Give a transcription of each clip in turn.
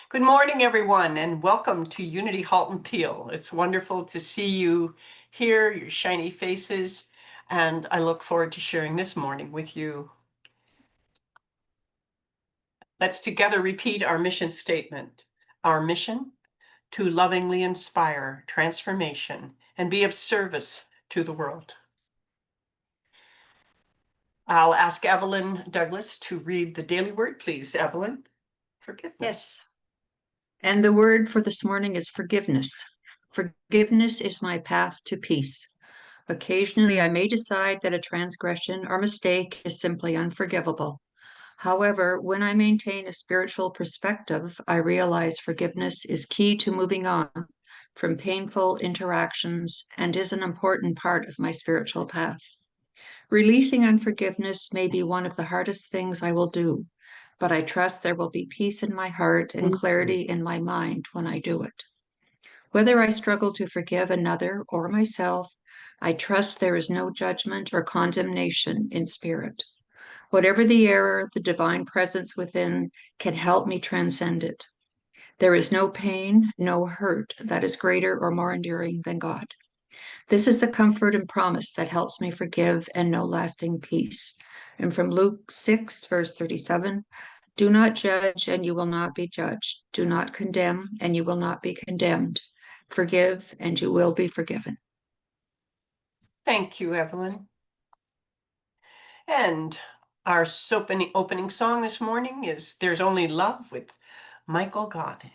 Good morning, everyone, and welcome to Unity Halton Peel. It's wonderful to see you here, your shiny faces, and I look forward to sharing this morning with you. Let's together repeat our mission statement. Our mission: to lovingly inspire transformation and be of service to the world. I'll ask Evelyn Douglas to read the daily word, please. Evelyn, forgiveness. Yes. And the word for this morning is forgiveness. Forgiveness is my path to peace. Occasionally, I may decide that a transgression or mistake is simply unforgivable. However, when I maintain a spiritual perspective, I realize forgiveness is key to moving on from painful interactions and is an important part of my spiritual path. Releasing unforgiveness may be one of the hardest things I will do, but I trust there will be peace in my heart and clarity in my mind when I do it. Whether I struggle to forgive another or myself, I trust there is no judgment or condemnation in spirit. Whatever the error, the divine presence within can help me transcend it. There is no pain, no hurt that is greater or more enduring than God. This is the comfort and promise that helps me forgive and know lasting peace. And from Luke 6, verse 37, do not judge and you will not be judged. Do not condemn and you will not be condemned. Forgive and you will be forgiven. Thank you, Evelyn. And our opening song this morning is There's Only Love with Michael Gaughan.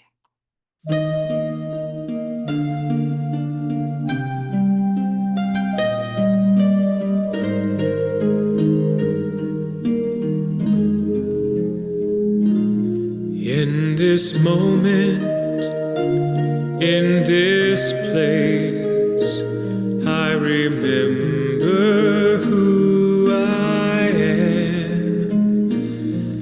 In this moment, in this place, I remember who I am,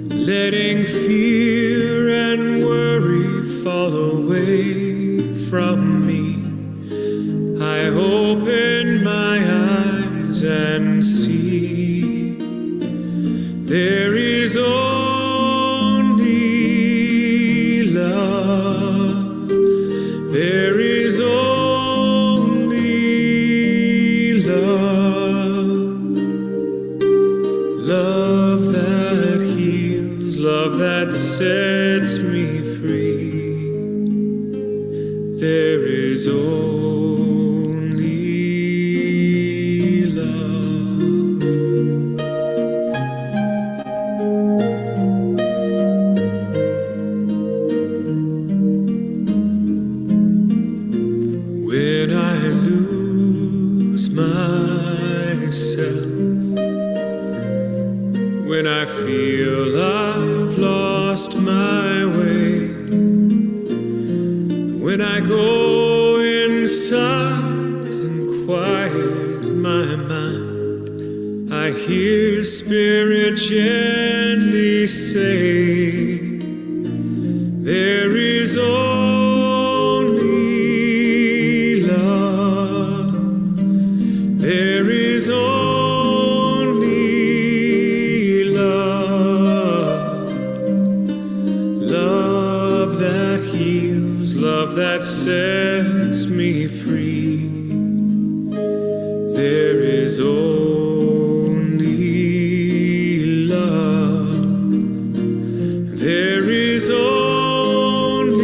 letting fear and worry fall away from me. I open my eyes and see there is only love. There is only love. Love that heals, love that sets me free. There is only love. When I lose myself, when I feel I've lost my way, when I go inside and quiet my mind, I hear Spirit gently say, there is only love. There is only love. Love that heals, love that sets me free. There is only love. There is only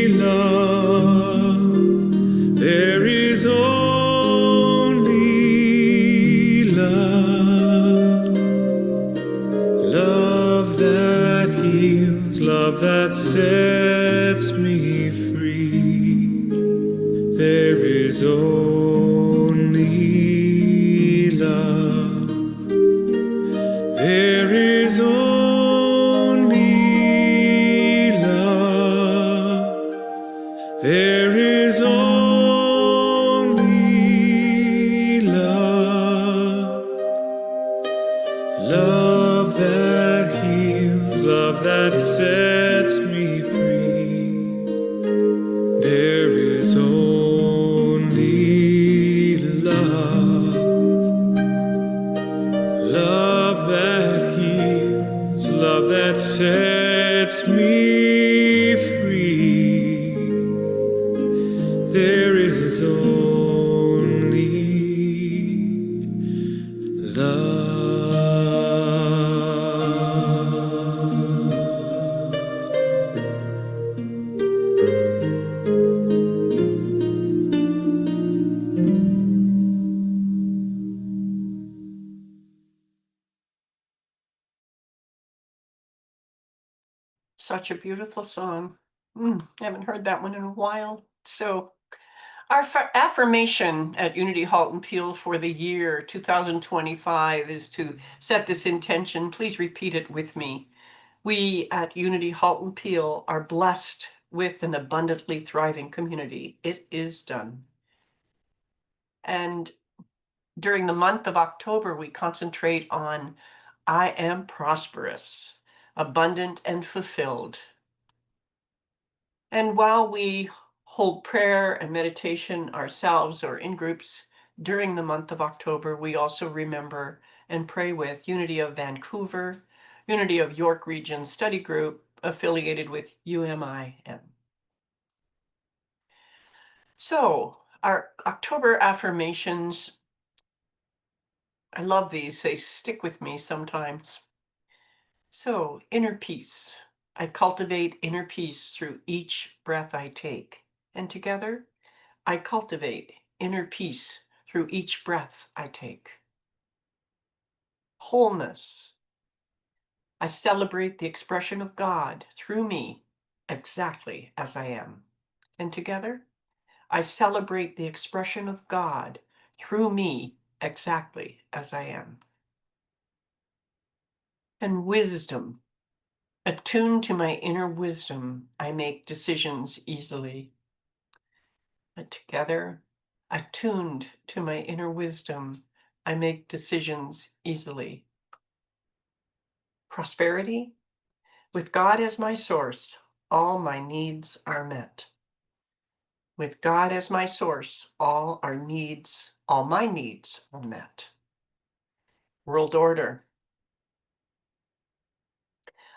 love. There is only love. Love that heals, love that sets me free. There is only love. There is only love. There is only love. Love that heals, love that sets me free. There is only love. Love that heals, love that sets me is only love. Such a beautiful song. Haven't heard that one in a while. So, our affirmation at Unity Halton Peel for the year 2025 is to set this intention. Please repeat it with me. We at Unity Halton Peel are blessed with an abundantly thriving community. It is done. And during the month of October, we concentrate on I am prosperous, abundant, and fulfilled. And while we hold prayer and meditation ourselves or in groups during the month of October, we also remember and pray with Unity of Vancouver, Unity of York Region Study Group affiliated with UMIM. So, our October affirmations, I love these, they stick with me sometimes. So, inner peace. I cultivate inner peace through each breath I take. And together, I cultivate inner peace through each breath I take. Wholeness. I celebrate the expression of God through me exactly as I am. And together, I celebrate the expression of God through me exactly as I am. And wisdom. Attuned to my inner wisdom, I make decisions easily. And together, attuned to my inner wisdom, I make decisions easily. Prosperity. With God as my source, all my needs are met. With God as my source, all my needs are met. World order.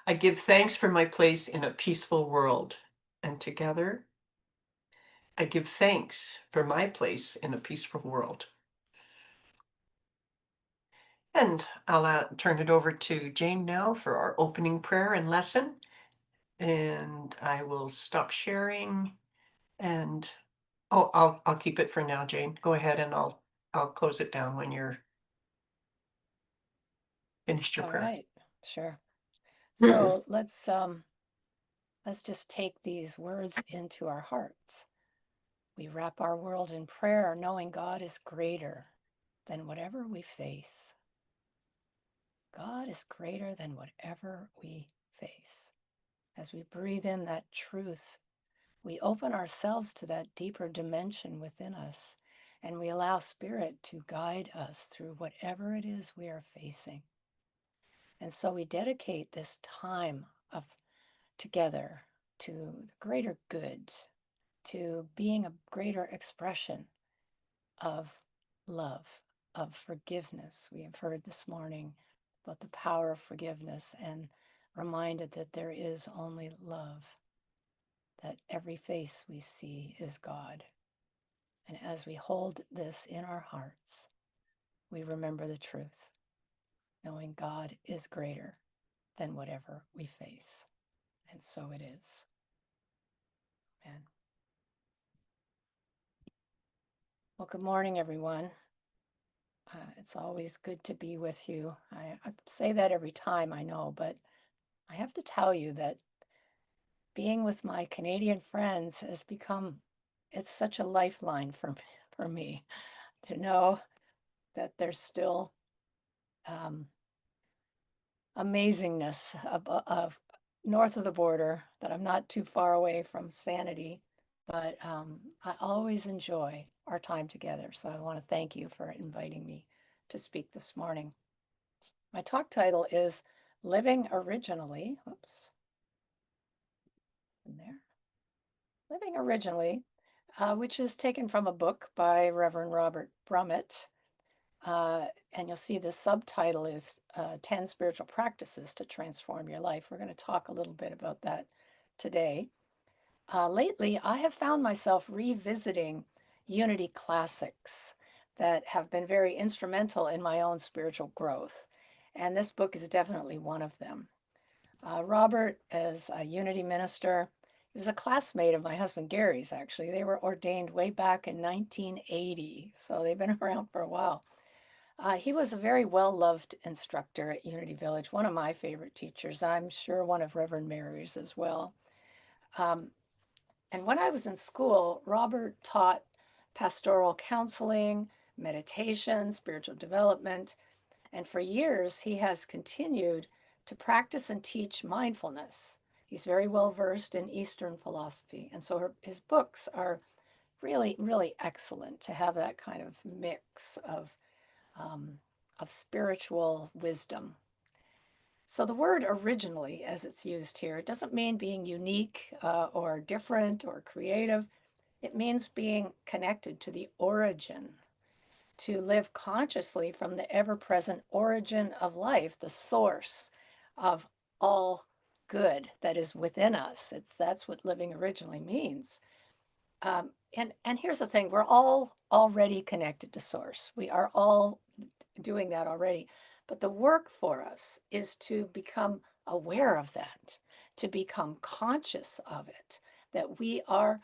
I give thanks for my place in a peaceful world. And together, I give thanks for my place in a peaceful world. And I'll turn it over to Jane now for our opening prayer and lesson. And I will stop sharing and I'll keep it for now, Jane. Go ahead and I'll close it down when you're finished your All prayer. right, sure. So let's just take these words into our hearts. We wrap our world in prayer, knowing God is greater than whatever we face. God is greater than whatever we face. As we breathe in that truth, we open ourselves to that deeper dimension within us, and we allow Spirit to guide us through whatever it is we are facing. And so we dedicate this time of together to the greater good, to being a greater expression of love, of forgiveness. We have heard this morning about the power of forgiveness and reminded that there is only love, that every face we see is God. And as we hold this in our hearts, we remember the truth, knowing God is greater than whatever we face. And so it is. Amen. Well, good morning, everyone. It's always good to be with you. I say that every time, I know, but I have to tell you that being with my Canadian friends has become, it's such a lifeline for me to know that there's still amazingness of north of the border, that I'm not too far away from sanity, but I always enjoy our time together. So I want to thank you for inviting me to speak this morning. My talk title is Living Originally. Whoops. In there. Living Originally, which is taken from a book by Reverend Robert Brummett. And you'll see the subtitle is 10 Spiritual Practices to Transform Your Life. We're going to talk a little bit about that today. Lately, I have found myself revisiting unity classics that have been very instrumental in my own spiritual growth. And this book is definitely one of them. Robert is a unity minister. He was a classmate of my husband Gary's, actually. They were ordained way back in 1980, so they've been around for a while. He was a very well-loved instructor at Unity Village, one of my favorite teachers. I'm sure one of Reverend Mary's as well. And when I was in school, Robert taught pastoral counseling, meditation, spiritual development, and for years he has continued to practice and teach mindfulness. He's very well versed in Eastern philosophy, and so his books are really, really excellent to have that kind of mix of spiritual wisdom. So the word originally, as it's used here, it doesn't mean being unique or different or creative. It means being connected to the origin, to live consciously from the ever-present origin of life, the source of all good that is within us. That's what living originally means. And here's the thing: we're all already connected to source. We are all doing that already. But the work for us is to become aware of that, to become conscious of it, that we are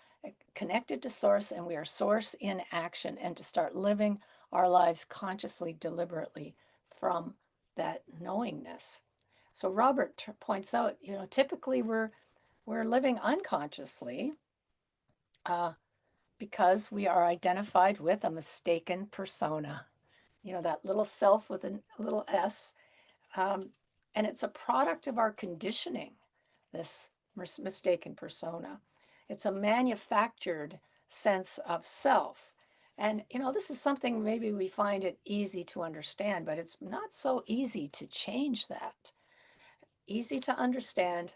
connected to source and we are source in action, and to start living our lives consciously, deliberately from that knowingness. So Robert points out, typically we're living unconsciously because we are identified with a mistaken persona, that little self with a little s. And it's a product of our conditioning, this mistaken persona. It's a manufactured sense of self. And, this is something maybe we find it easy to understand, but it's not so easy to change that. Easy to understand,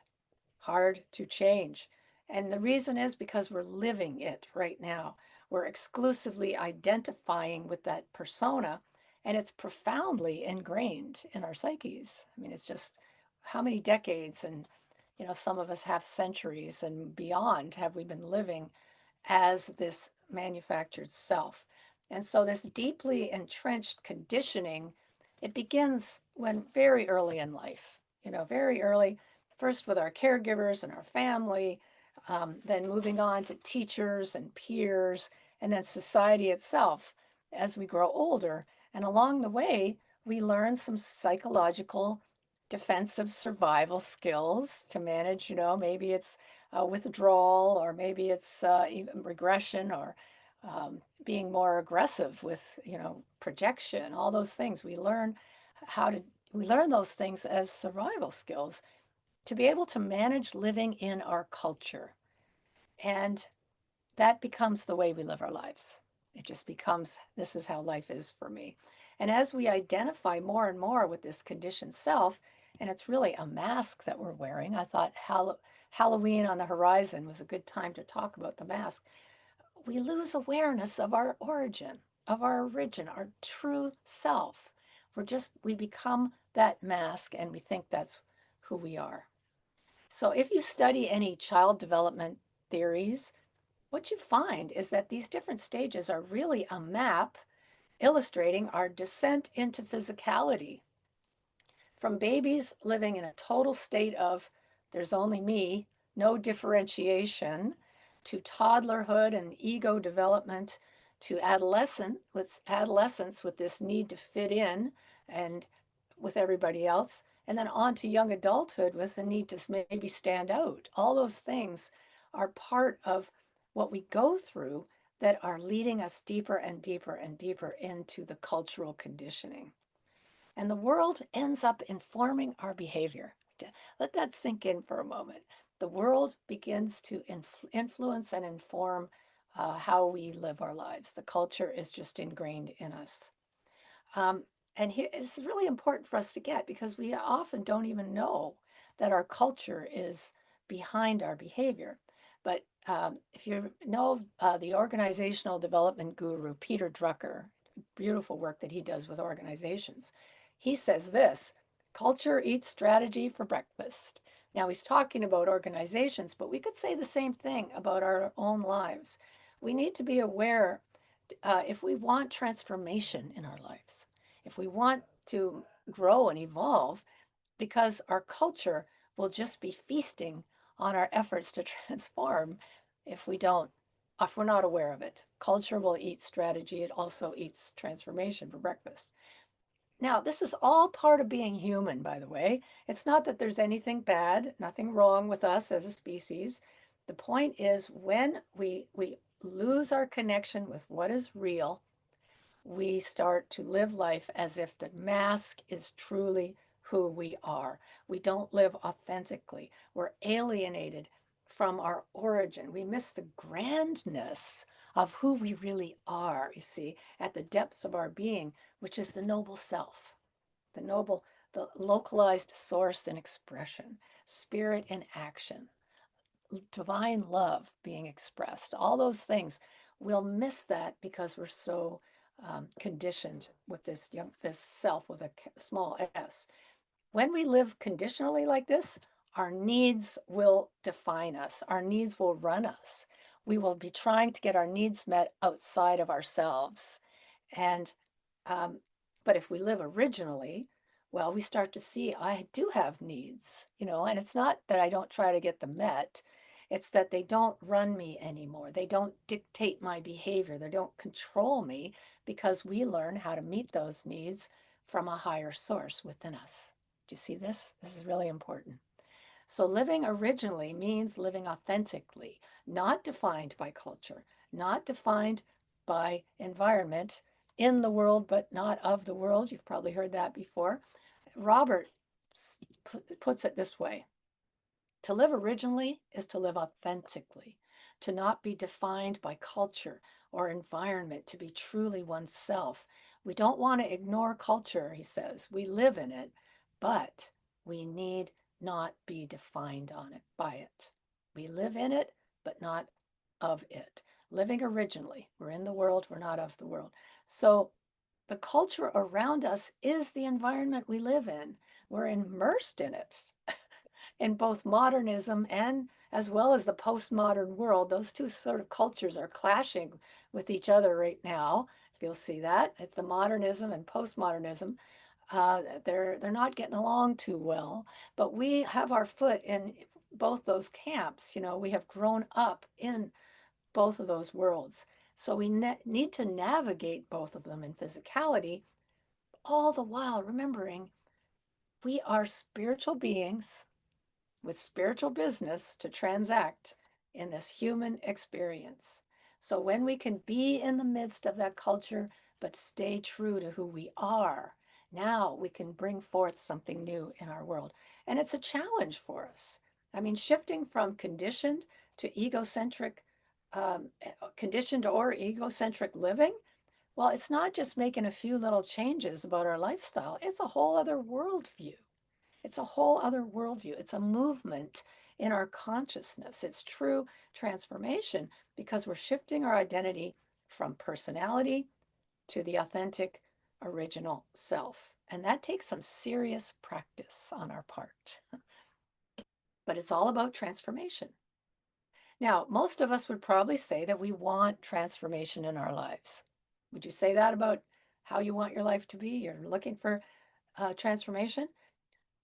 hard to change. And the reason is because we're living it right now. We're exclusively identifying with that persona, and it's profoundly ingrained in our psyches. I mean, it's just how many decades and, some of us have centuries and beyond have we been living as this manufactured self. And so this deeply entrenched conditioning, it begins when very early in life, very early, first with our caregivers and our family, then moving on to teachers and peers, and then society itself as we grow older. And along the way, we learn some psychological defensive survival skills to manage, maybe it's withdrawal, or maybe it's even regression, or being more aggressive with, projection, all those things. We learn those things as survival skills to be able to manage living in our culture. And that becomes the way we live our lives. It just becomes, this is how life is for me. And as we identify more and more with this conditioned self, and it's really a mask that we're wearing, I thought Halloween on the horizon was a good time to talk about the mask. We lose awareness of our origin, our true self. We become that mask, and we think that's who we are. So if you study any child development theories, what you find is that these different stages are really a map illustrating our descent into physicality. From babies living in a total state of there's only me, no differentiation, to toddlerhood and ego development, to adolescence with this need to fit in and with everybody else, and then on to young adulthood with the need to maybe stand out. All those things are part of what we go through that are leading us deeper and deeper and deeper into the cultural conditioning. And the world ends up informing our behavior. Let that sink in for a moment. The world begins to influence and inform how we live our lives. The culture is just ingrained in us. And here, this is really important for us to get, because we often don't even know that our culture is behind our behavior. But if you know the organizational development guru, Peter Drucker, beautiful work that he does with organizations, he says this: culture eats strategy for breakfast. Now he's talking about organizations, but we could say the same thing about our own lives. We need to be aware if we want transformation in our lives, if we want to grow and evolve, because our culture will just be feasting on our efforts to transform if we don't, if we're not aware of it. Culture will eat strategy, it also eats transformation for breakfast. Now, this is all part of being human, by the way. It's not that there's anything bad, nothing wrong with us as a species. The point is when we lose our connection with what is real, we start to live life as if the mask is truly who we are. We don't live authentically. We're alienated from our origin. We miss the grandness of who we really are, you see, at the depths of our being, which is the noble self, the noble, the localized source and expression, spirit in action, divine love being expressed, all those things. We'll miss that because we're so conditioned with this self with a small s. When we live conditionally like this, our needs will define us. Our needs will run us. We will be trying to get our needs met outside of ourselves. And um, but if we live originally, well, we start to see I do have needs, and it's not that I don't try to get them met. It's that they don't run me anymore. They don't dictate my behavior. They don't control me because we learn how to meet those needs from a higher source within us. Do you see this? This is really important. So living originally means living authentically, not defined by culture, not defined by environment, in the world but not of the world. You've probably heard that before. Robert puts it this way: to live originally is to live authentically, to not be defined by culture or environment, to be truly oneself. We don't want to ignore culture, he says. We live in it, but we need not be defined on it by it. We live in it, but not of it. Living originally, we're in the world, we're not of the world. So the culture around us is the environment we live in. We're immersed in it in both modernism and as well as the postmodern world. Those two sort of cultures are clashing with each other right now. If you'll see that, it's the modernism and postmodernism. They're not getting along too well, but we have our foot in both those camps. We have grown up in both of those worlds. So we need to navigate both of them in physicality, all the while remembering we are spiritual beings with spiritual business to transact in this human experience. So when we can be in the midst of that culture, but stay true to who we are, now we can bring forth something new in our world. And it's a challenge for us. I mean, shifting from conditioned to egocentric, conditioned or egocentric living, well, it's not just making a few little changes about our lifestyle, it's a whole other worldview. It's a whole other worldview. It's a movement in our consciousness. It's true transformation because we're shifting our identity from personality to the authentic original self. And that takes some serious practice on our part. But it's all about transformation. Now, most of us would probably say that we want transformation in our lives. Would you say that about how you want your life to be? You're looking for transformation?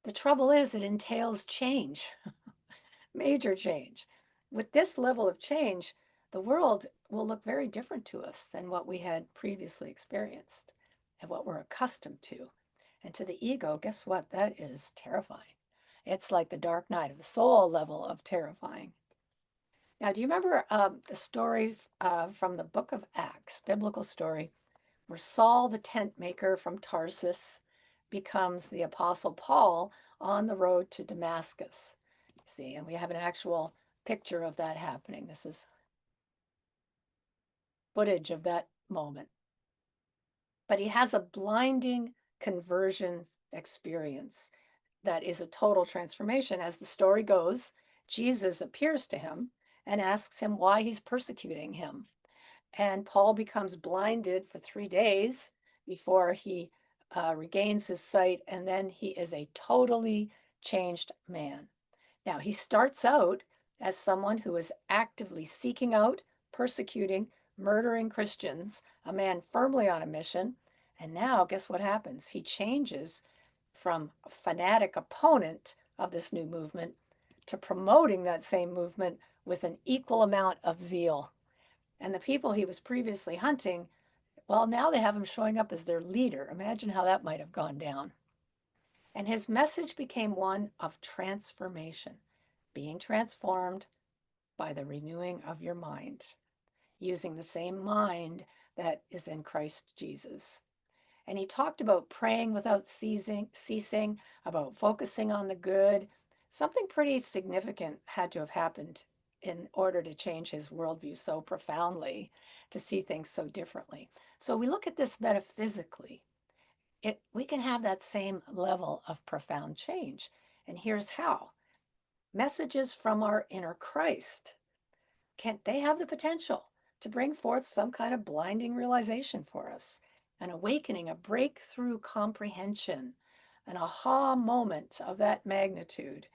The trouble is, it entails change, major change. With this level of change, the world will look very different to us than what we had previously experienced and what we're accustomed to. And to the ego, guess what? That is terrifying. It's like the dark night of the soul level of terrifying. Now, do you remember the story from the book of Acts, biblical story, where Saul the tent maker from Tarsus becomes the Apostle Paul on the road to Damascus? See, and we have an actual picture of that happening. This is footage of that moment. But he has a blinding conversion experience that is a total transformation. As the story goes, Jesus appears to him and asks him why he's persecuting him. And Paul becomes blinded for 3 days before he regains his sight, and then he is a totally changed man. Now, he starts out as someone who is actively seeking out, persecuting, murdering Christians, a man firmly on a mission. And now, guess what happens? He changes from a fanatic opponent of this new movement to promoting that same movement with an equal amount of zeal. And the people he was previously hunting, well, now they have him showing up as their leader. Imagine how that might have gone down. And his message became one of transformation, being transformed by the renewing of your mind, using the same mind that is in Christ Jesus. And he talked about praying without ceasing, about focusing on the good. Something pretty significant had to have happened in order to change his worldview so profoundly, to see things so differently. So we look at this metaphysically. We can have that same level of profound change. And here's how. Messages from our inner Christ, they have the potential to bring forth some kind of blinding realization for us, an awakening, a breakthrough comprehension, an aha moment of that magnitude.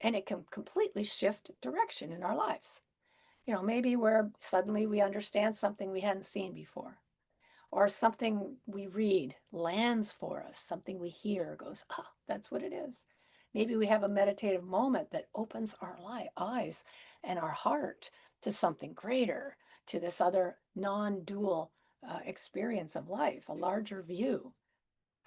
And it can completely shift direction in our lives. Maybe where suddenly we understand something we hadn't seen before, or something we read lands for us, something we hear goes, oh, that's what it is. Maybe we have a meditative moment that opens our eyes and our heart to something greater, to this other non-dual experience of life, a larger view.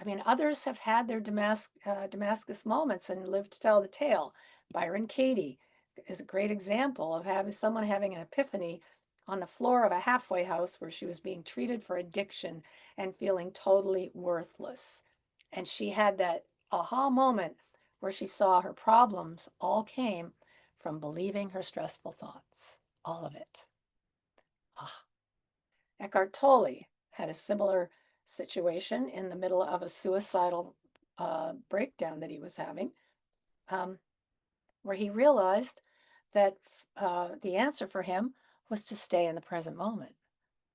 I mean, others have had their Damascus moments and lived to tell the tale. Byron Katie is a great example of someone having an epiphany on the floor of a halfway house where she was being treated for addiction and feeling totally worthless. And she had that aha moment where she saw her problems all came from believing her stressful thoughts, all of it. Ah. Eckhart Tolle had a similar situation in the middle of a suicidal breakdown that he was having, where he realized that the answer for him was to stay in the present moment.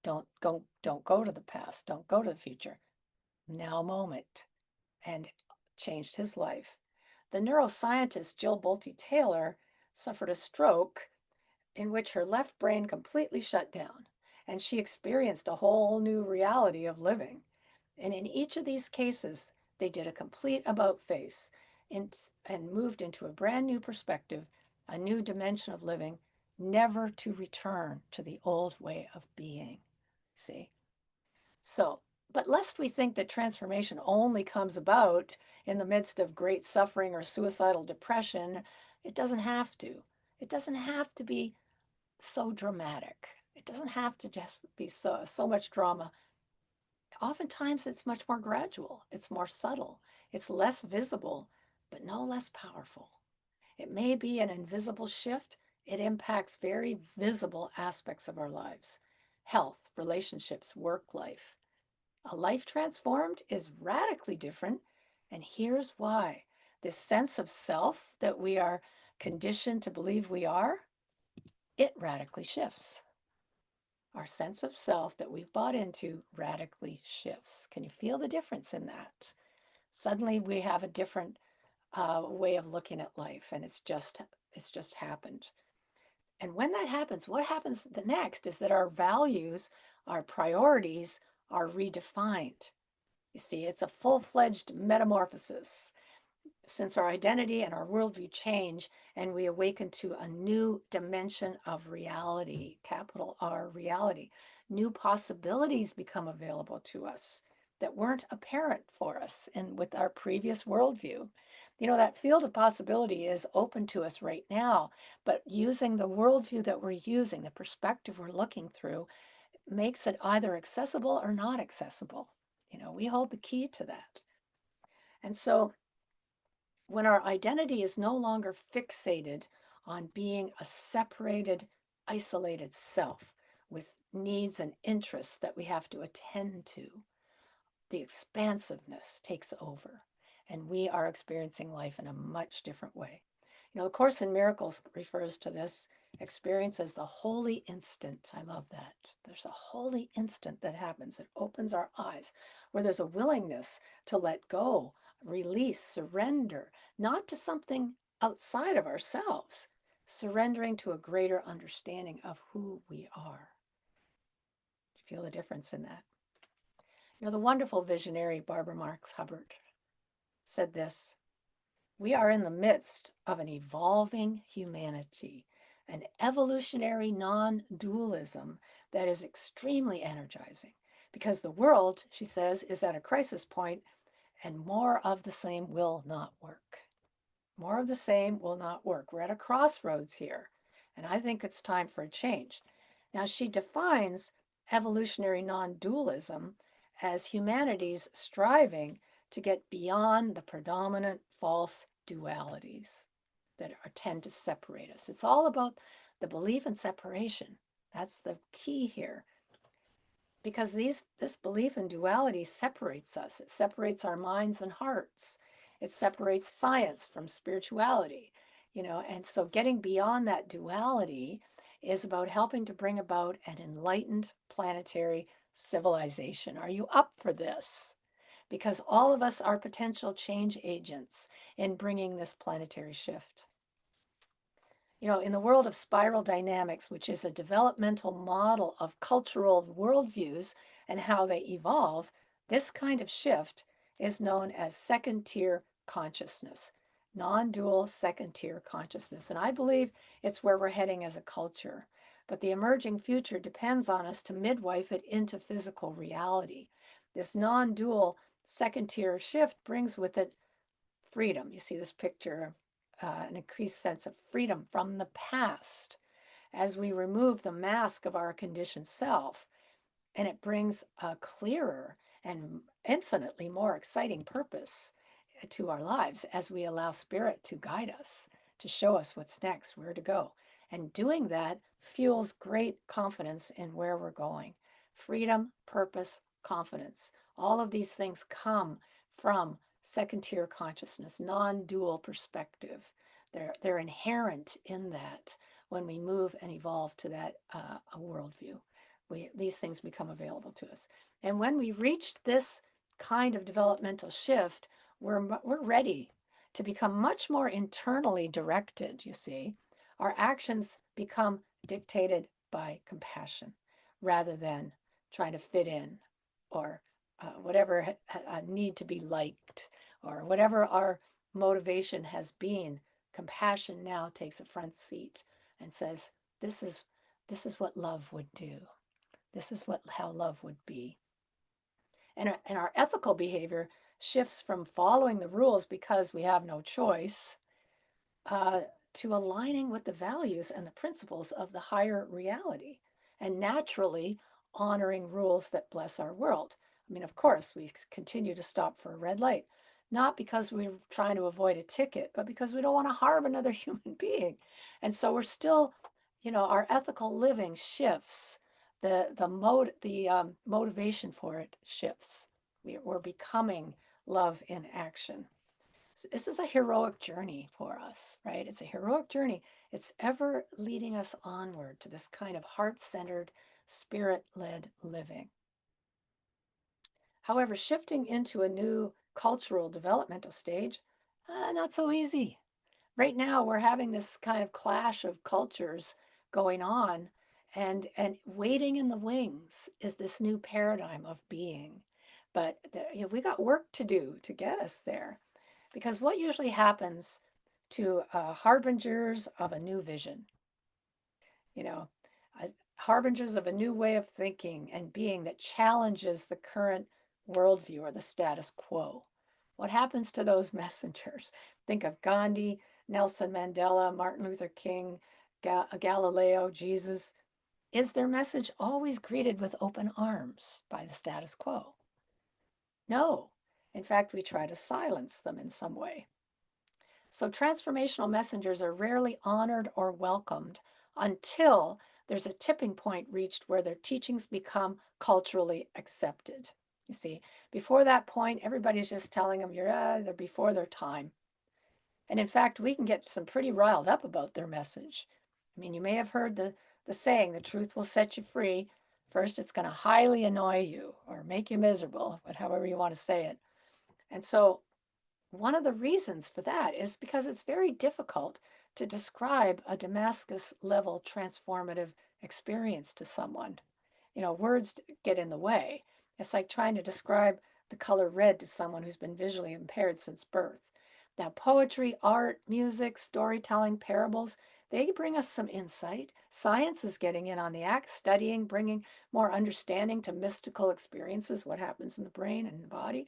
Don't go to the past. Don't go to the future. Now moment. And changed his life. The neuroscientist Jill Bolte Taylor suffered a stroke in which her left brain completely shut down, and she experienced a whole new reality of living. And in each of these cases, they did a complete about face and moved into a brand new perspective, a new dimension of living, never to return to the old way of being. See? So, but lest we think that transformation only comes about in the midst of great suffering or suicidal depression, it doesn't have to. It doesn't have to be so dramatic. It doesn't have to just be so much drama. Oftentimes it's much more gradual. It's more subtle. It's less visible, but no less powerful. It may be an invisible shift. It impacts very visible aspects of our lives. Health, relationships, work life. A life transformed is radically different. And here's why. This sense of self that we are conditioned to believe we are, it radically shifts. Our sense of self that we've bought into radically shifts. Can you feel the difference in that? Suddenly we have a different way of looking at life, and it's just happened. And when that happens, what happens the next is that our values, our priorities are redefined. You see, it's a full-fledged metamorphosis. Since our identity and our worldview change and we awaken to a new dimension of reality, capital R reality, new possibilities become available to us that weren't apparent for us and with our previous worldview. That field of possibility is open to us right now, but using the worldview that we're using, the perspective we're looking through, makes it either accessible or not accessible. We hold the key to that. And so when our identity is no longer fixated on being a separated, isolated self with needs and interests that we have to attend to, the expansiveness takes over, and we are experiencing life in a much different way. The Course in Miracles refers to this experience as the holy instant. I love that. There's a holy instant that happens. It opens our eyes where there's a willingness to let go, release, surrender, not to something outside of ourselves, surrendering to a greater understanding of who we are. Feel the difference in that. The wonderful visionary Barbara Marx Hubbard said this: "We are in the midst of an evolving humanity, an evolutionary non-dualism that is extremely energizing, because the world," she says, "is at a crisis point, and more of the same will not work." More of the same will not work. We're at a crossroads here, and I think it's time for a change. Now, she defines evolutionary non-dualism as humanity's striving to get beyond the predominant false dualities that tend to separate us. It's all about the belief in separation. That's the key here. Because this belief in duality separates us. It separates our minds and hearts. It separates science from spirituality, and so getting beyond that duality is about helping to bring about an enlightened planetary civilization. Are you up for this? Because all of us are potential change agents in bringing this planetary shift. In the world of spiral dynamics, which is a developmental model of cultural worldviews and how they evolve, this kind of shift is known as second-tier consciousness, non-dual second-tier consciousness. And I believe it's where we're heading as a culture. But the emerging future depends on us to midwife it into physical reality. This non-dual second-tier shift brings with it freedom. You see this picture, an increased sense of freedom from the past as we remove the mask of our conditioned self. And it brings a clearer and infinitely more exciting purpose to our lives as we allow Spirit to guide us, to show us what's next, where to go. And doing that fuels great confidence in where we're going. Freedom, purpose, confidence. All of these things come from second-tier consciousness, non-dual perspective. They're inherent in that when we move and evolve to that a worldview. These things become available to us. And when we reach this kind of developmental shift, we're ready to become much more internally directed, you see. Our actions become dictated by compassion rather than trying to fit in or whatever need to be liked or whatever our motivation has been. Compassion now takes a front seat and says, this is what love would do. This is how love would be. And our ethical behavior shifts from following the rules because we have no choice to aligning with the values and the principles of the higher reality and naturally honoring rules that bless our world. I mean, of course, we continue to stop for a red light, not because we're trying to avoid a ticket, but because we don't want to harm another human being. And so we're still, our ethical living shifts. The motivation for it shifts. We're becoming love in action. This is a heroic journey for us, right? It's a heroic journey. It's ever leading us onward to this kind of heart-centered, spirit-led living. However, shifting into a new cultural developmental stage, not so easy. Right now, we're having this kind of clash of cultures going on, and waiting in the wings is this new paradigm of being. But we got work to do to get us there. Because what usually happens to harbingers of a new vision, harbingers of a new way of thinking and being that challenges the current worldview or the status quo, what happens to those messengers? Think of Gandhi, Nelson Mandela, Martin Luther King, Galileo, Jesus. Is their message always greeted with open arms by the status quo? No. In fact, we try to silence them in some way. So transformational messengers are rarely honored or welcomed until there's a tipping point reached where their teachings become culturally accepted. You see, before that point, everybody's just telling them they're before their time. And in fact, we can get some pretty riled up about their message. I mean, you may have heard the saying, the truth will set you free. First, it's going to highly annoy you or make you miserable, but however you want to say it. And so one of the reasons for that is because it's very difficult to describe a Damascus level transformative experience to someone. words get in the way. It's like trying to describe the color red to someone who's been visually impaired since birth. Now, poetry, art, music, storytelling, parables, they bring us some insight. Science is getting in on the act, studying, bringing more understanding to mystical experiences, what happens in the brain and the body.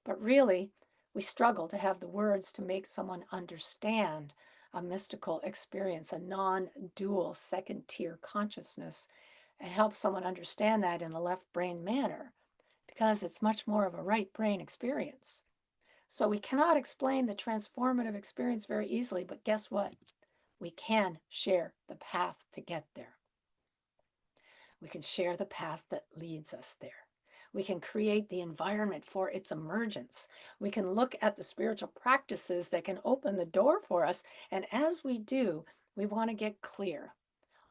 But really, we struggle to have the words to make someone understand a mystical experience, a non dual second tier consciousness, and help someone understand that in a left brain manner, because it's much more of a right brain experience. So we cannot explain the transformative experience very easily, but guess what? We can share the path to get there. We can share the path that leads us there. We can create the environment for its emergence. We can look at the spiritual practices that can open the door for us. And as we do, we want to get clear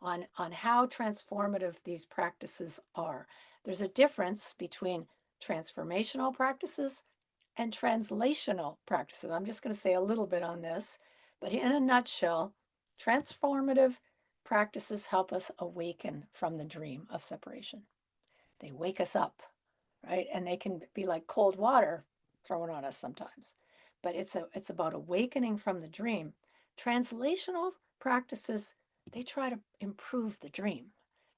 on how transformative these practices are. There's a difference between transformational practices and translational practices. I'm just going to say a little bit on this, but in a nutshell, transformative practices help us awaken from the dream of separation. They wake us up, right? And they can be like cold water thrown on us sometimes, but it's about awakening from the dream. Translational practices, they try to improve the dream,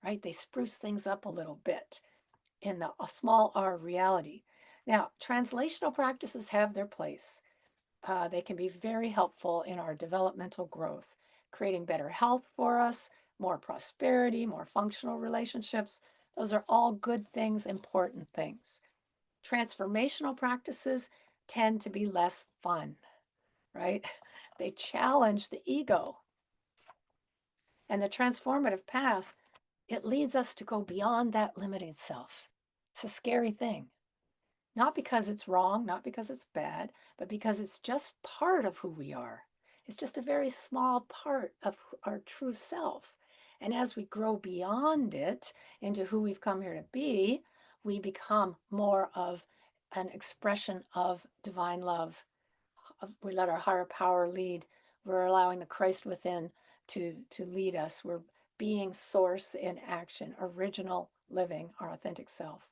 right? They spruce things up a little bit in a small r reality. Now, translational practices have their place. They can be very helpful in our developmental growth, creating better health for us, more prosperity, more functional relationships. Those are all good things, important things. Transformational practices tend to be less fun, right? They challenge the ego. And the transformative path, it leads us to go beyond that limiting self. It's a scary thing. Not because it's wrong, not because it's bad, but because it's just part of who we are. It's just a very small part of our true self. And as we grow beyond it into who we've come here to be, we become more of an expression of divine love. We let our higher power lead. We're allowing the Christ within to lead us. We're being source in action, original living, our authentic self.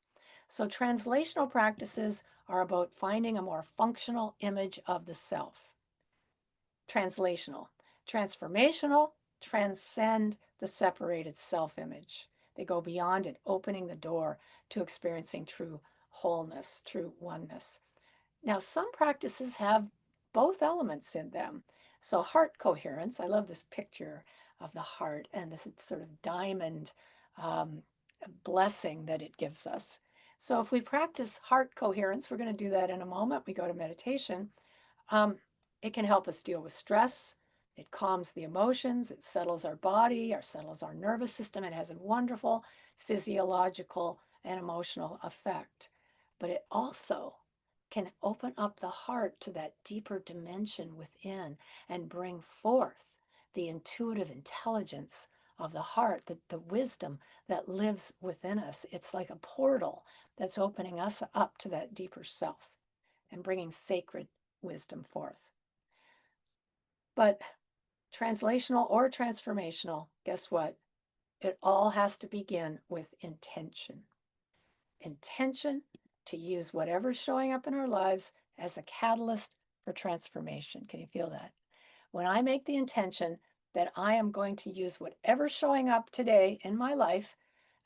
So translational practices are about finding a more functional image of the self. Translational. Transformational transcend the separated self-image. They go beyond it, opening the door to experiencing true wholeness, true oneness. Now, some practices have both elements in them. So heart coherence, I love this picture of the heart and this sort of diamond blessing that it gives us. So if we practice heart coherence, we're going to do that in a moment. We go to meditation. It can help us deal with stress. It calms the emotions. It settles our body, settles our nervous system. It has a wonderful physiological and emotional effect. But it also can open up the heart to that deeper dimension within and bring forth the intuitive intelligence of the heart, the wisdom that lives within us. It's like a portal that's opening us up to that deeper self and bringing sacred wisdom forth. But translational or transformational, guess what? It all has to begin with intention. Intention to use whatever's showing up in our lives as a catalyst for transformation. Can you feel that? When I make the intention that I am going to use whatever's showing up today in my life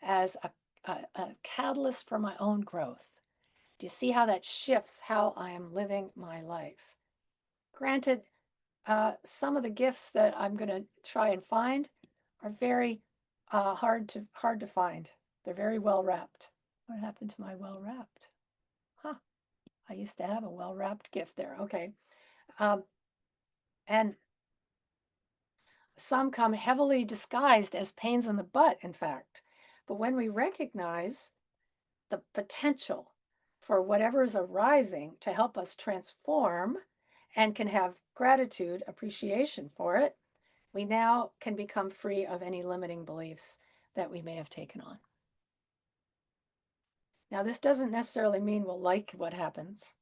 as a catalyst for my own growth. Do you see how that shifts how I am living my life? Granted, some of the gifts that I'm going to try and find are very hard to find. They're very well wrapped. What happened to my well wrapped? Huh. I used to have a well wrapped gift there. Okay. And some come heavily disguised as pains in the butt, in fact. But when we recognize the potential for whatever is arising to help us transform and can have gratitude, appreciation for it, we now can become free of any limiting beliefs that we may have taken on. Now, this doesn't necessarily mean we'll like what happens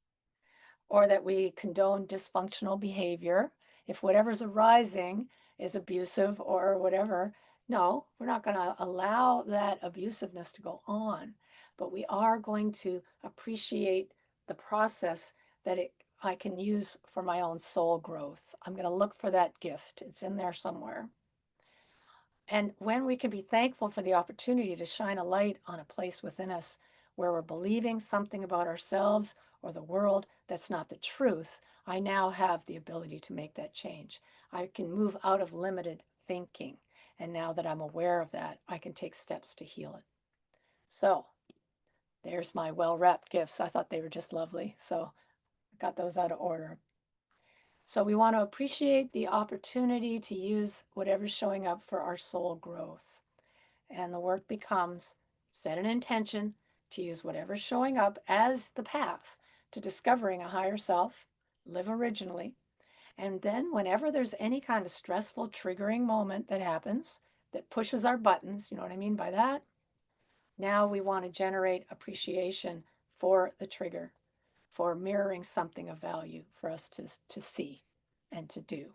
or that we condone dysfunctional behavior. If whatever's arising is abusive or whatever, No, we're not going to allow that abusiveness to go on, but we are going to appreciate the process that I can use for my own soul growth. I'm going to look for that gift. It's in there somewhere. And when we can be thankful for the opportunity to shine a light on a place within us where we're believing something about ourselves or the world that's not the truth, I now have the ability to make that change. I can move out of limited thinking. And now that I'm aware of that, I can take steps to heal it. So there's my well-wrapped gifts. I thought they were just lovely. So I got those out of order. So we want to appreciate the opportunity to use whatever's showing up for our soul growth. And the work becomes set an intention to use whatever's showing up as the path to discovering a higher self, live originally. And then whenever there's any kind of stressful, triggering moment that happens that pushes our buttons, you know what I mean by that? Now we want to generate appreciation for the trigger, for mirroring something of value for us to see and to do.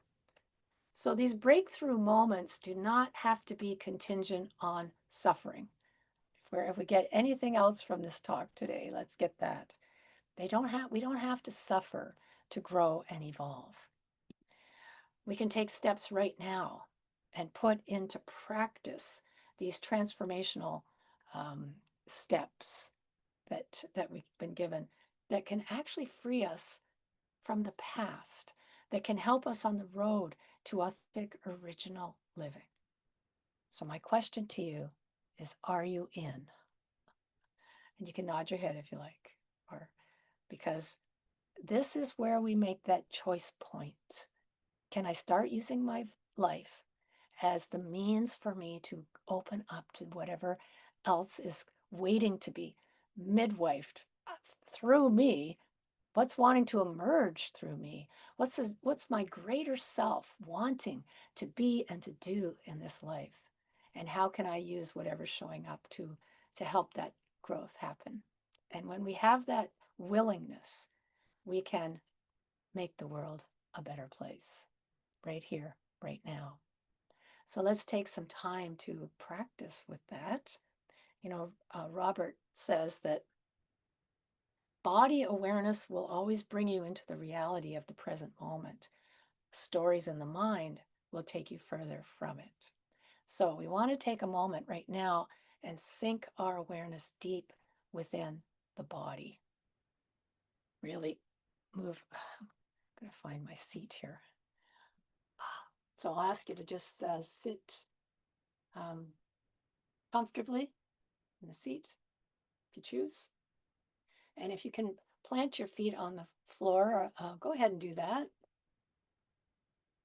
So these breakthrough moments do not have to be contingent on suffering. If we get anything else from this talk today, let's get that. We don't have to suffer to grow and evolve. We can take steps right now and put into practice these transformational steps that we've been given that can actually free us from the past, that can help us on the road to authentic, original living. So my question to you is, are you in? And you can nod your head if you like, or because this is where we make that choice point. Can I start using my life as the means for me to open up to whatever else is waiting to be midwifed through me? What's wanting to emerge through me? What's my greater self wanting to be and to do in this life? And how can I use whatever's showing up to help that growth happen? And when we have that willingness, we can make the world a better place right here, right now. So let's take some time to practice with that. Robert says that body awareness will always bring you into the reality of the present moment. Stories in the mind will take you further from it. So we want to take a moment right now and sink our awareness deep within the body. Really move. I'm going to find my seat here. So I'll ask you to just sit comfortably in the seat, if you choose. And if you can plant your feet on the floor, go ahead and do that.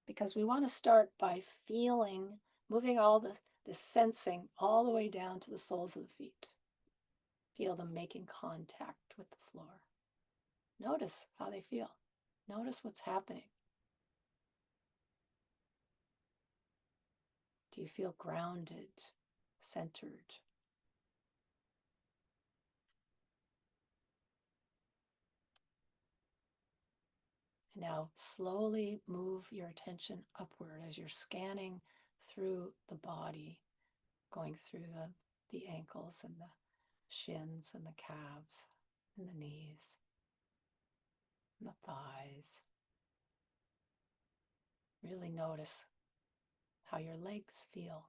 Because we want to start by feeling, moving all the sensing all the way down to the soles of the feet. Feel them making contact with the floor. Notice how they feel. Notice what's happening. Do you feel grounded, centered? Now slowly move your attention upward as you're scanning through the body, going through the ankles and the shins and the calves and the knees and the thighs. Really notice how your legs feel.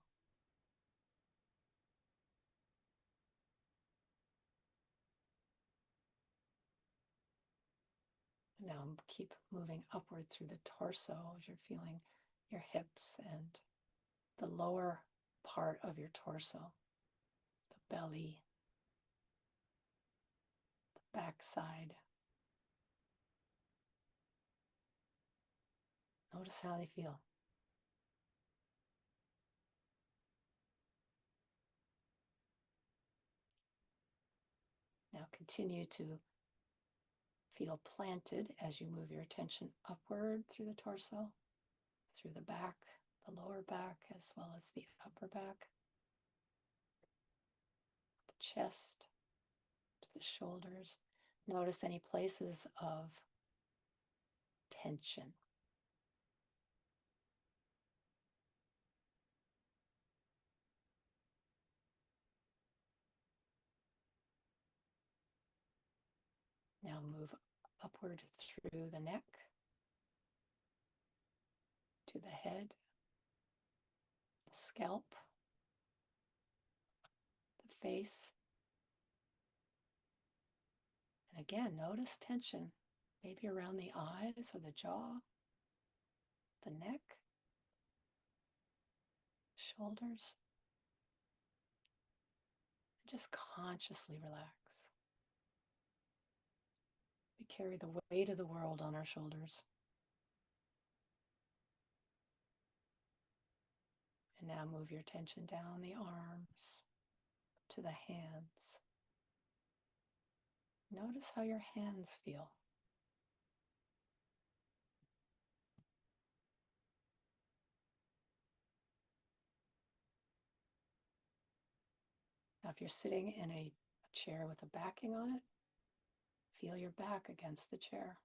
Now keep moving upward through the torso as you're feeling your hips and the lower part of your torso, the belly, the backside. Notice how they feel. Now continue to feel planted as you move your attention upward through the torso, through the back, the lower back, as well as the upper back, the chest, to the shoulders. Notice any places of tension. Now move upward through the neck to the head, the scalp, the face. And again, notice tension, maybe around the eyes or the jaw, the neck, shoulders. Just consciously relax. We carry the weight of the world on our shoulders. And now move your attention down the arms to the hands. Notice how your hands feel. Now, if you're sitting in a chair with a backing on it, feel your back against the chair.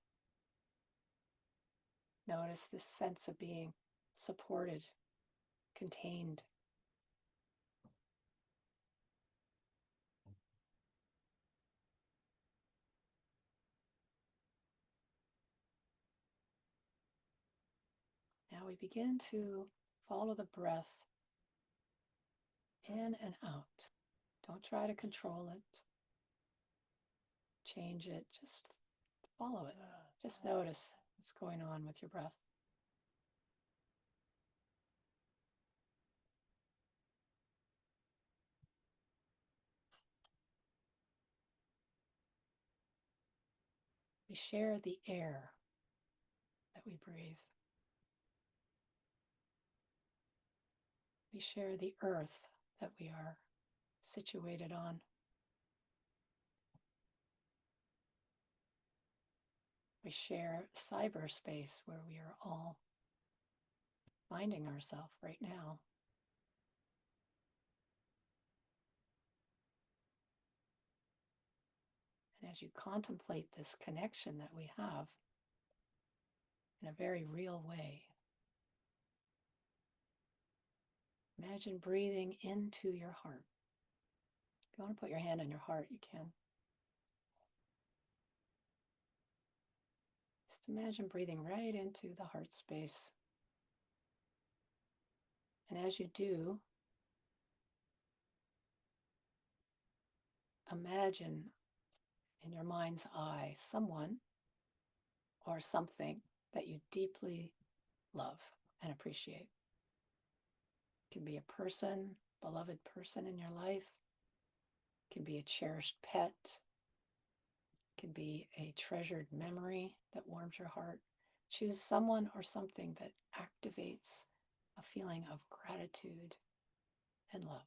Notice this sense of being supported, contained. Now we begin to follow the breath in and out. Don't try to control it, change it, just follow it. Just notice what's going on with your breath. We share the air that we breathe. We share the earth that we are situated on. We share cyberspace where we are all finding ourselves right now. And as you contemplate this connection that we have in a very real way, imagine breathing into your heart. If you want to put your hand on your heart, you can. Just imagine breathing right into the heart space. And as you do, imagine in your mind's eye someone or something that you deeply love and appreciate. It can be a person, beloved person in your life. It can be a cherished pet. It can be a treasured memory that warms your heart. Choose someone or something that activates a feeling of gratitude and love.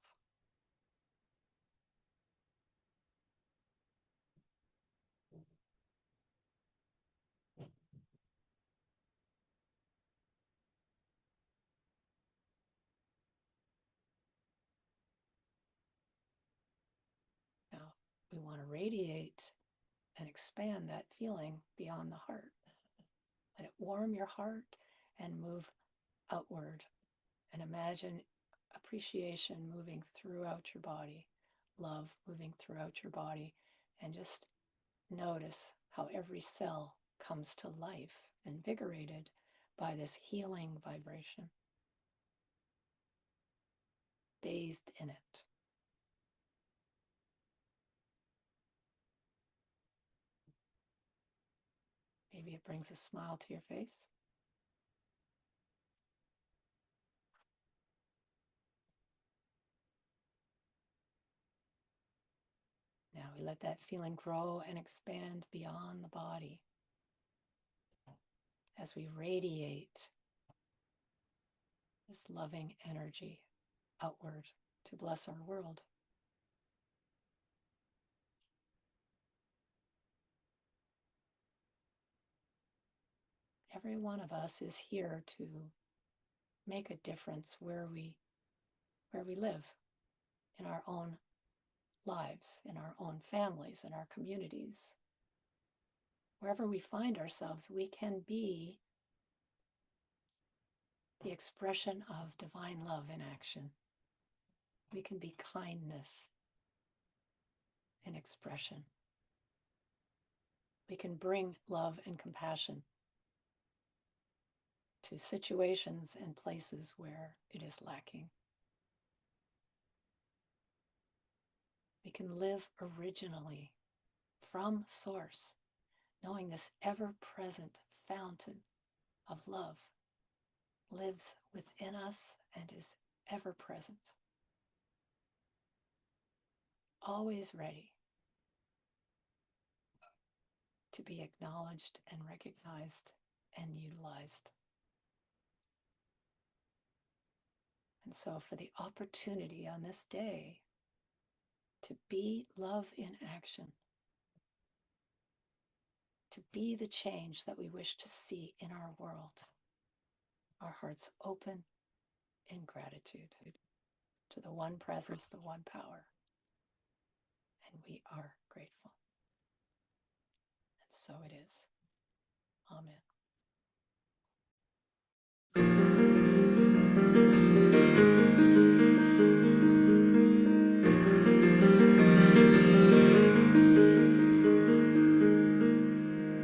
Now, we want to radiate and expand that feeling beyond the heart. Let it warm your heart and move outward. And imagine appreciation moving throughout your body, love moving throughout your body, and just notice how every cell comes to life, invigorated by this healing vibration, bathed in it. Maybe it brings a smile to your face. Now we let that feeling grow and expand beyond the body as we radiate this loving energy outward to bless our world. Every one of us is here to make a difference where we live, in our own lives, in our own families, in our communities. Wherever we find ourselves, we can be the expression of divine love in action. We can be kindness in expression. we can bring love and compassion to situations and places where it is lacking. We can live originally from source, knowing this ever-present fountain of love lives within us and is ever present, always ready to be acknowledged and recognized and utilized. And so for the opportunity on this day to be love in action, to be the change that we wish to see in our world, our hearts open in gratitude to the one presence, the one power. And we are grateful. And so it is. Amen.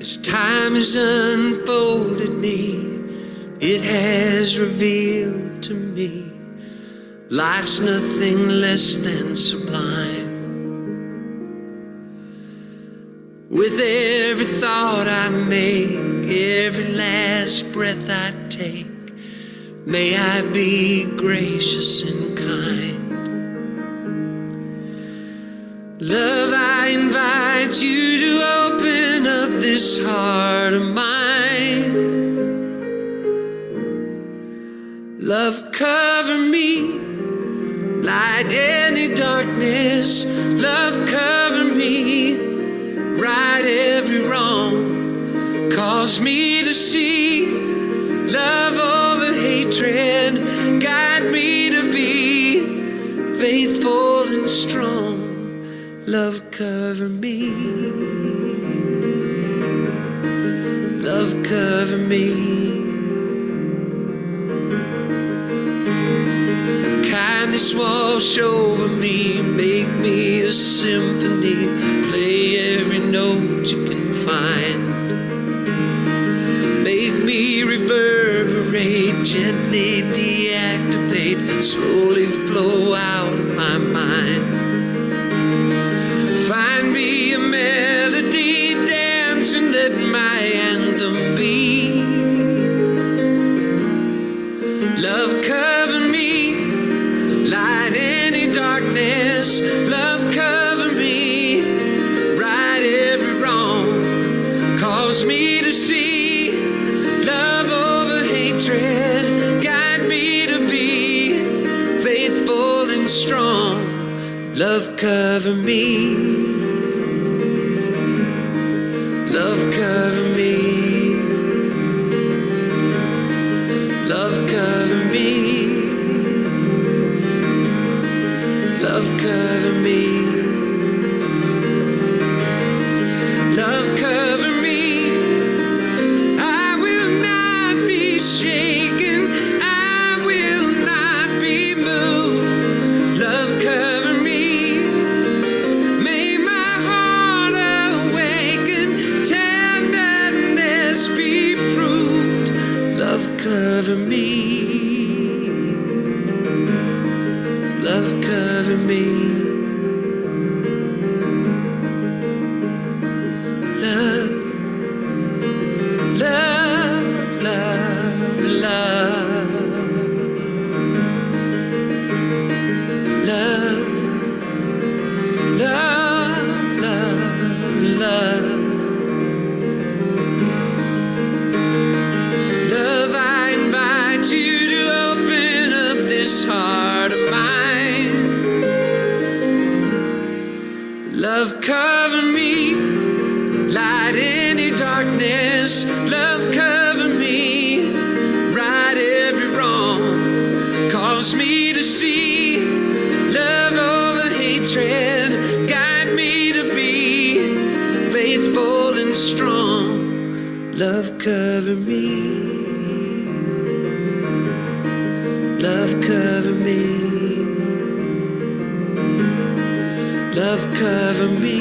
As time has unfolded me, it has revealed to me life's nothing less than sublime. With every thought I make, every last breath I take, may I be gracious and kind. Love, I invite you to open up this heart of mine. Love, cover me, light any darkness. Love, cover me, right every wrong. Cause me to see love over hatred. Guide me to be faithful and strong. Love, cover me. Love, cover me. Kindness wash over me, make me a symphony, play every note you can find. Make me reverberate, gently deactivate, slowly flow out of my mind. Find me a melody, dance and let my anthem be. Love, cover me, light any darkness. Love, cover me, right every wrong. Cause me to see love over hatred. Guide me to be faithful and strong. Love, cover me. Love, cover me. Love, cover me. Love, cover me. Love, cover me. I will not be shaken. I will not be moved. Love, cover me. May my heart awaken. Tenderness be proved. Love, cover me. Love, cover me. Love, love, love, love. Love, love, love, love. Love, I invite you to open up this heart of mine. Love, cover me, light any darkness. Love, cover me, right every wrong. Cause me to see love over hatred. Guide me to be faithful and strong. Love, cover me. Love, cover me. Love, cover me.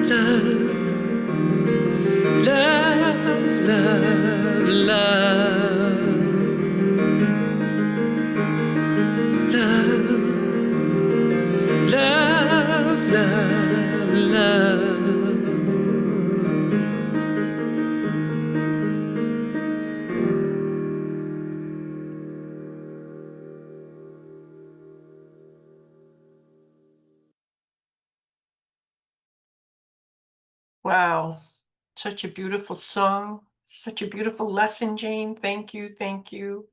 love, love, love, love, love, love. Wow. Such a beautiful song. Such a beautiful lesson, Jane. Thank you. Thank you.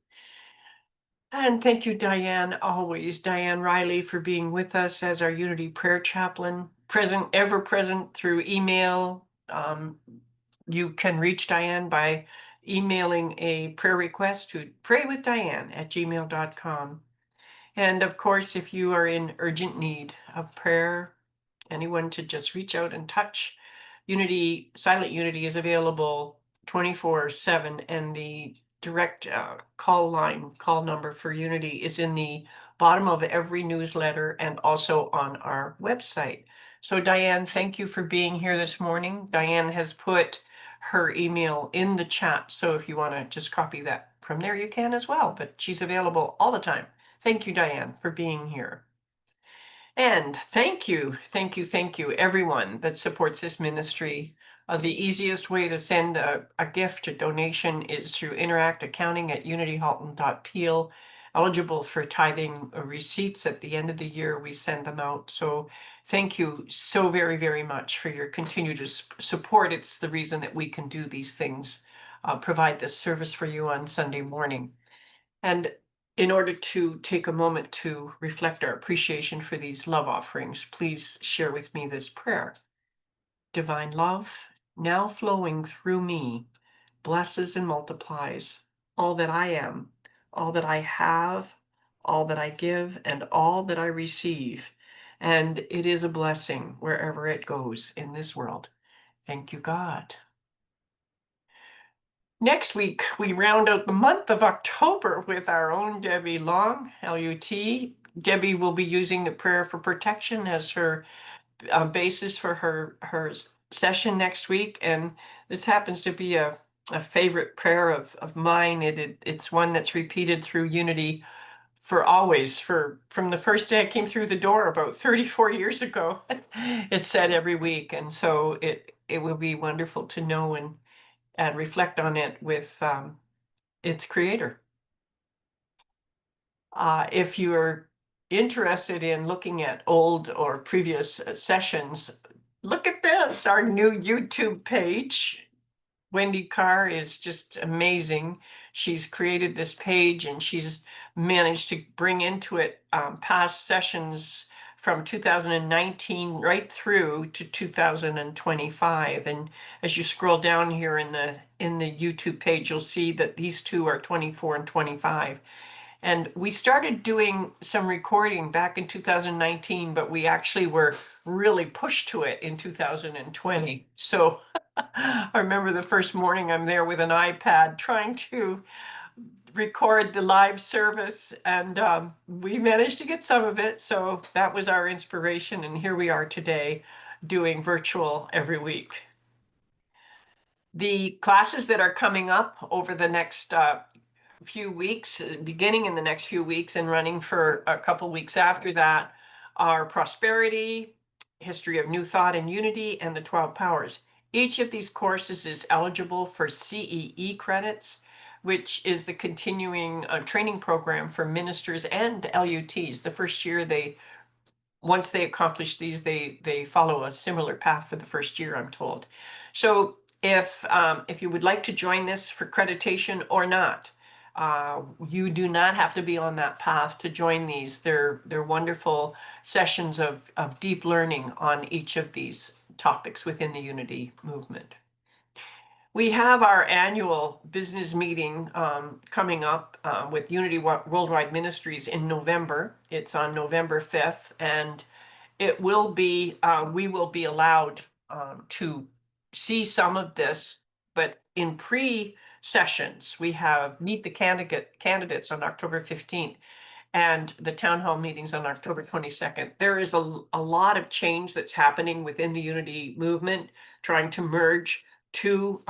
And thank you, Diane, always, Diane Riley, for being with us as our Unity Prayer Chaplain, present, ever present through email. You can reach Diane by emailing a prayer request to praywithdiane@gmail.com. And of course, if you are in urgent need of prayer, anyone to just reach out and touch. Unity, Silent Unity is available 24/7, and the direct call number for Unity is in the bottom of every newsletter and also on our website. So Diane, thank you for being here this morning. Diane has put her email in the chat, so if you want to just copy that from there, you can as well, but she's available all the time. Thank you, Diane, for being here. And thank you, everyone that supports this ministry. The easiest way to send a gift, a donation, is through Interact Accounting at unityhalton.pl. Eligible for tithing receipts at the end of the year, we send them out. So thank you so very, very much for your continued support. It's the reason that we can do these things, provide this service for you on Sunday morning. And in order to take a moment to reflect our appreciation for these love offerings, please share with me this prayer. Divine love, now flowing through me, blesses and multiplies all that I am, all that I have, all that I give, and all that I receive. And it is a blessing wherever it goes in this world. Thank you, God. Next week, we round out the month of October with our own Debbie Long, LUT. Debbie will be using the prayer for protection as her basis for her session next week. And this happens to be a favorite prayer of mine. It's one that's repeated through Unity for always, from the first day I came through the door about 34 years ago. It's said every week. And so it will be wonderful to know and reflect on it with its creator. If you're interested in looking at old or previous sessions, look at this, our new YouTube page. Wendy Carr is just amazing. She's created this page and she's managed to bring into it past sessions from 2019 right through to 2025. And as you scroll down here in the YouTube page, you'll see that these two are 24 and 25. And we started doing some recording back in 2019, but we actually were really pushed to it in 2020. So I remember the first morning I'm there with an iPad trying to record the live service, and we managed to get some of it. So that was our inspiration. And here we are today doing virtual every week. The classes that are coming up over the next few weeks, beginning in the next few weeks and running for a couple weeks after that, are Prosperity, History of New Thought and Unity, and the 12 Powers. Each of these courses is eligible for CEE credits, which is the continuing training program for ministers and LUTs. The first year once they accomplish these, they follow a similar path for the first year, I'm told. So if you would like to join this for accreditation or not, you do not have to be on that path to join these. They're wonderful sessions of deep learning on each of these topics within the Unity movement. We have our annual business meeting coming up with Unity Worldwide Ministries in November. It's on November 5th, and it will be, we will be allowed to see some of this, but in pre-sessions, we have Meet the Candidates on October 15th. and the town hall meetings on October 22nd. There is a lot of change that's happening within the Unity movement, trying to merge two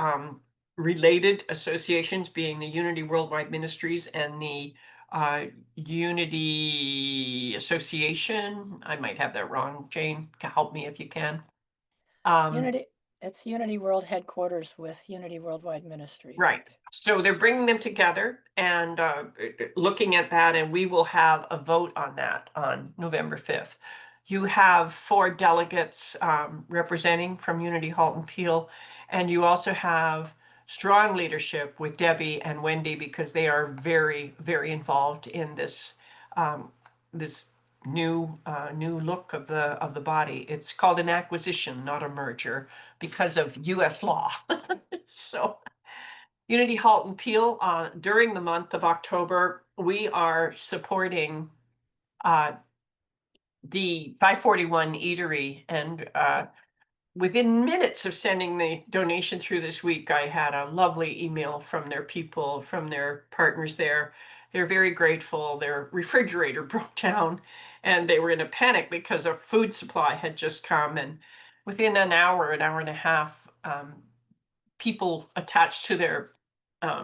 related associations, being the Unity Worldwide Ministries and the Unity Association. I might have that wrong. Jane, help me if you can. It's Unity World Headquarters with Unity Worldwide Ministries. Right. So they're bringing them together and looking at that, and we will have a vote on that on November 5th. You have 4 delegates representing from Unity Halton Peel, and you also have strong leadership with Debbie and Wendy, because they are very, very involved in this this new look of the body. It's called an acquisition, not a merger, because of U.S. law. So Unity Halton Peel, during the month of October, we are supporting the 541 Eatery, and within minutes of sending the donation through this week, I had a lovely email from their people, from their partners there. They're very grateful. Their refrigerator broke down and they were in a panic because a food supply had just come. And within an hour and a half, people attached to their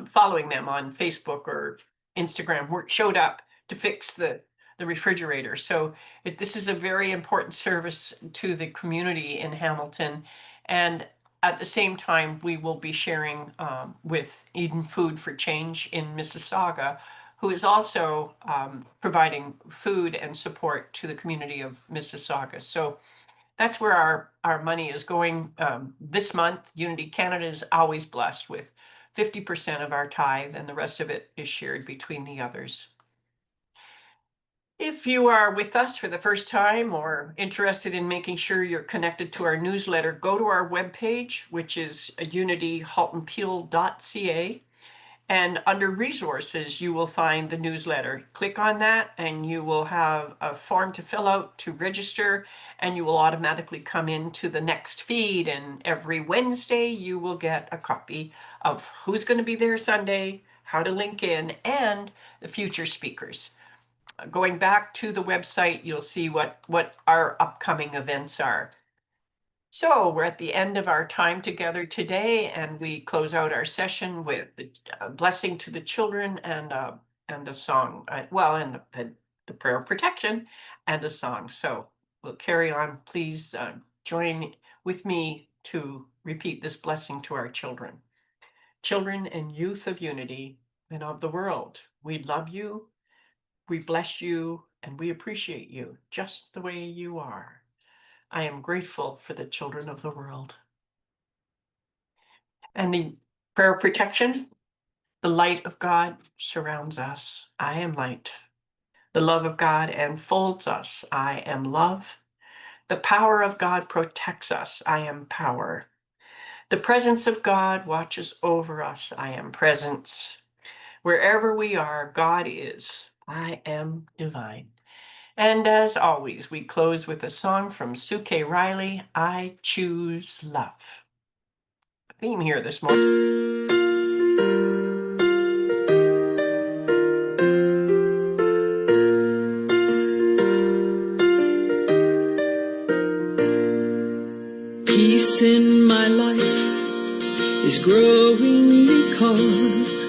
following them on Facebook or Instagram showed up to fix the refrigerator. So this is a very important service to the community in Hamilton. And at the same time, we will be sharing with Eden Food for Change in Mississauga, who is also providing food and support to the community of Mississauga. So that's where our money is going this month. Unity Canada is always blessed with 50% of our tithe, and the rest of it is shared between the others. If you are with us for the first time or interested in making sure you're connected to our newsletter, go to our webpage, which is unityhaltonpeel.ca. And under resources, you will find the newsletter. Click on that and you will have a form to fill out to register, and you will automatically come into the next feed. And every Wednesday, you will get a copy of who's going to be there Sunday, how to link in, and the future speakers. Going back to the website, you'll see what our upcoming events are. So we're at the end of our time together today, and we close out our session with a blessing to the children and a song, and the prayer of protection and a song. So we'll carry on. Please join with me to repeat this blessing to our children. Children and youth of Unity and of the world, we love you, we bless you, and we appreciate you just the way you are. I am grateful for the children of the world. And the prayer of protection, the light of God surrounds us. I am light. The love of God enfolds us. I am love. The power of God protects us. I am power. The presence of God watches over us. I am presence. Wherever we are, God is. I am divine. And as always, we close with a song from Sue K. Riley, I Choose Love. Theme here this morning. Peace in my life is growing because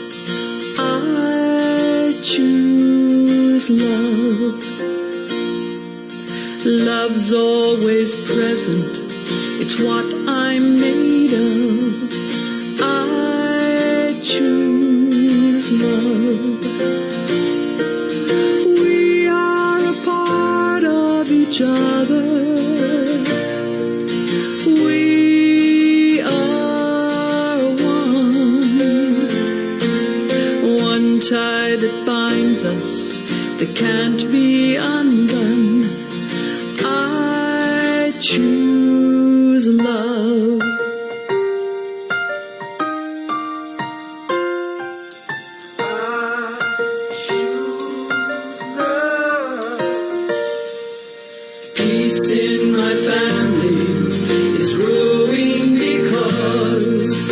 I choose love. Love's always present, it's what I'm made of. I choose love. We are a part of each other. We are one tie that binds us, that can't be undone. I choose love. I choose love. Peace in my family is growing because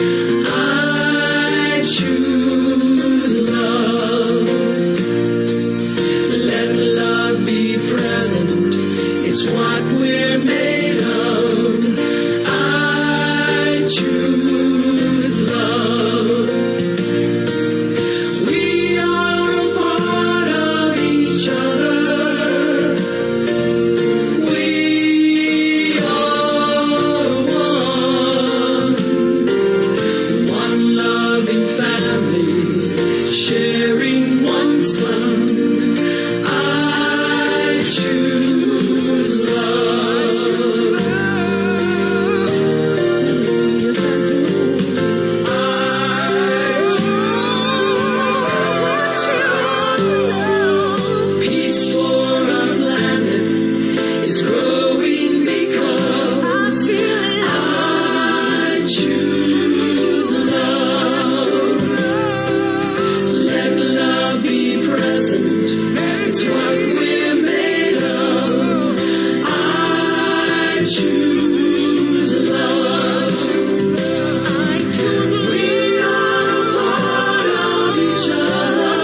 I choose love. Let choose love. Let love be present. It's what we're made of. I choose love. We are a part of each other.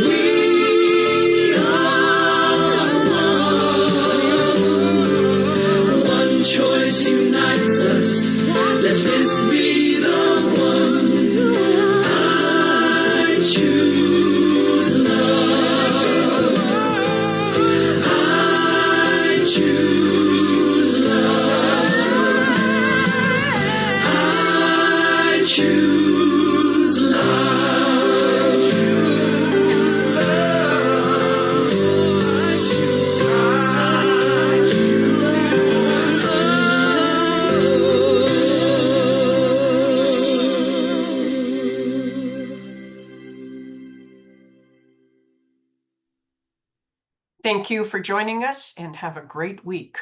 We are one. One choice unites us. Let this be the one. I choose love. I choose love. I choose love. Thank you for joining us and have a great week.